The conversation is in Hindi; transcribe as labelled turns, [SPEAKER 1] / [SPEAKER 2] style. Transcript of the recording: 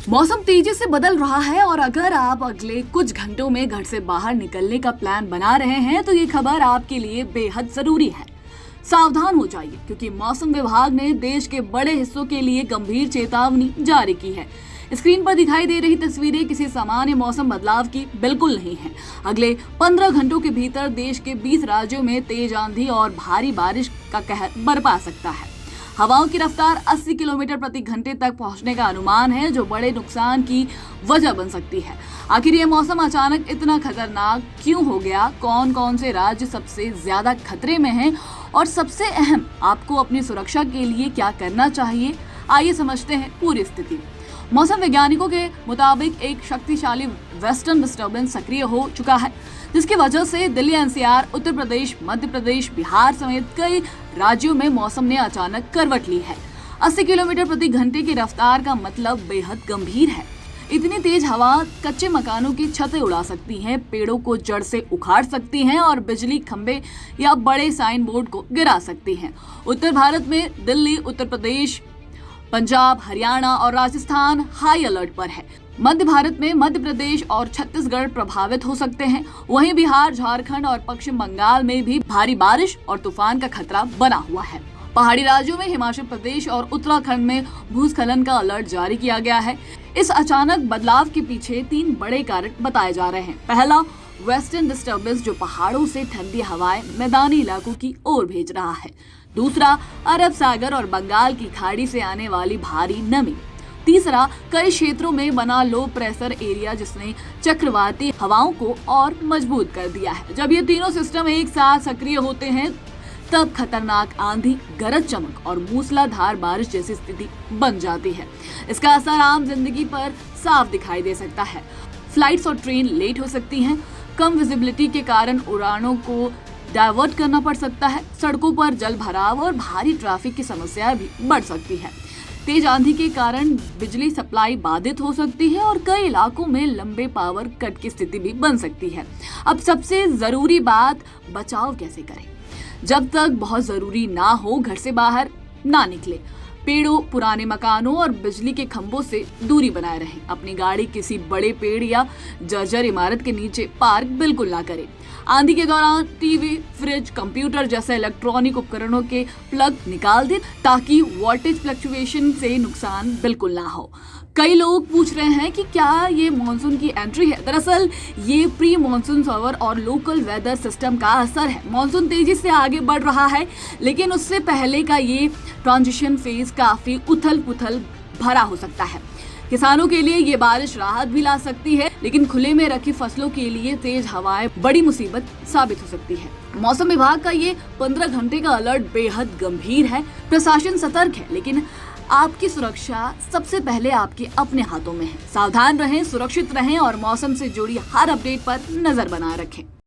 [SPEAKER 1] मौसम तेजी से बदल रहा है और अगर आप अगले कुछ घंटों में घर से बाहर निकलने का प्लान बना रहे हैं तो ये खबर आपके लिए बेहद जरूरी है। सावधान हो जाइए क्योंकि मौसम विभाग ने देश के बड़े हिस्सों के लिए गंभीर चेतावनी जारी की है। स्क्रीन पर दिखाई दे रही तस्वीरें किसी सामान्य मौसम बदलाव की बिल्कुल नहीं है। अगले 15 घंटों के भीतर देश के 20 राज्यों में तेज आंधी और भारी बारिश का कहर बरपा सकता है। हवाओं की रफ्तार 80 किलोमीटर प्रति घंटे तक पहुंचने का अनुमान है, जो बड़े नुकसान की वजह बन सकती है। आखिर ये मौसम अचानक इतना खतरनाक क्यों हो गया? कौन कौन से राज्य सबसे ज्यादा खतरे में हैं? और सबसे अहम, आपको अपनी सुरक्षा के लिए क्या करना चाहिए? आइए समझते हैं पूरी स्थिति। मौसम वैज्ञानिकों के मुताबिक एक शक्तिशाली वेस्टर्न डिस्टर्बेंस सक्रिय हो चुका है, जिसकी वजह से दिल्ली, एनसीआर, उत्तर प्रदेश, मध्य प्रदेश, बिहार समेत कई राज्यों में मौसम ने अचानक करवट ली है। 80 किलोमीटर प्रति घंटे की रफ्तार का मतलब बेहद गंभीर है। इतनी तेज हवा कच्चे मकानों की छतें उड़ा सकती हैं, पेड़ों को जड़ से उखाड़ सकती हैं और बिजली खंभे या बड़े साइन बोर्ड को गिरा सकती हैं। उत्तर भारत में दिल्ली, उत्तर प्रदेश, पंजाब, हरियाणा और राजस्थान हाई अलर्ट पर है। मध्य भारत में मध्य प्रदेश और छत्तीसगढ़ प्रभावित हो सकते हैं। वहीं बिहार, झारखंड और पश्चिम बंगाल में भी भारी बारिश और तूफान का खतरा बना हुआ है। पहाड़ी राज्यों में हिमाचल प्रदेश और उत्तराखंड में भूस्खलन का अलर्ट जारी किया गया है। इस अचानक बदलाव के पीछे 3 बड़े कारण बताए जा रहे हैं। पहला, वेस्टर्न डिस्टर्बेंस जो पहाड़ों से ठंडी हवाएं मैदानी इलाकों की ओर भेज रहा है। दूसरा, अरब सागर और बंगाल की खाड़ी से आने वाली भारी नमी। तीसरा, कई क्षेत्रों में बना लो प्रेशर एरिया जिसने चक्रवाती हवाओं को और मजबूत कर दिया है। जब ये तीनों सिस्टम एक साथ सक्रिय होते हैं तब खतरनाक आंधी, गरज चमक और मूसलाधार बारिश जैसी स्थिति बन जाती है। इसका असर आम जिंदगी पर साफ दिखाई दे सकता है। फ्लाइट्स और ट्रेन लेट हो सकती हैं, कम विजिबिलिटी के कारण उड़ानों को डाइवर्ट करना पड़ सकता है, सड़कों पर जल भराव और भारी ट्रैफिक की समस्या भी बढ़ सकती है। तेज आंधी के कारण बिजली सप्लाई बाधित हो सकती है और कई इलाकों में लंबे पावर कट की स्थिति भी बन सकती है। अब सबसे जरूरी बात, बचाव कैसे करें? जब तक बहुत जरूरी ना हो घर से बाहर ना निकले। पेड़ों, पुराने मकानों और बिजली के खंभों से दूरी बनाए रहें। अपनी गाड़ी किसी बड़े पेड़ या जर्जर इमारत के नीचे पार्क बिल्कुल ना करें। आंधी के दौरान टीवी, फ्रिज, कंप्यूटर जैसे इलेक्ट्रॉनिक उपकरणों के प्लग निकाल दें ताकि वोल्टेज फ्लक्चुएशन से नुकसान बिल्कुल ना हो। कई लोग पूछ रहे हैं कि क्या ये मानसून की एंट्री है? दरअसल ये प्री मानसून सर्वर और लोकल वेदर सिस्टम का असर है। मानसून तेजी से आगे बढ़ रहा है, लेकिन उससे पहले का ये ट्रांजिशन फेज काफी उथल पुथल भरा हो सकता है। किसानों के लिए ये बारिश राहत भी ला सकती है, लेकिन खुले में रखी फसलों के लिए तेज हवाएं बड़ी मुसीबत साबित हो सकती है। मौसम विभाग का ये 15 घंटे का अलर्ट बेहद गंभीर है। प्रशासन सतर्क है, लेकिन आपकी सुरक्षा सबसे पहले आपके अपने हाथों में है। सावधान रहें, सुरक्षित रहें और मौसम से जुड़ी हर अपडेट पर नजर बनाए रखें।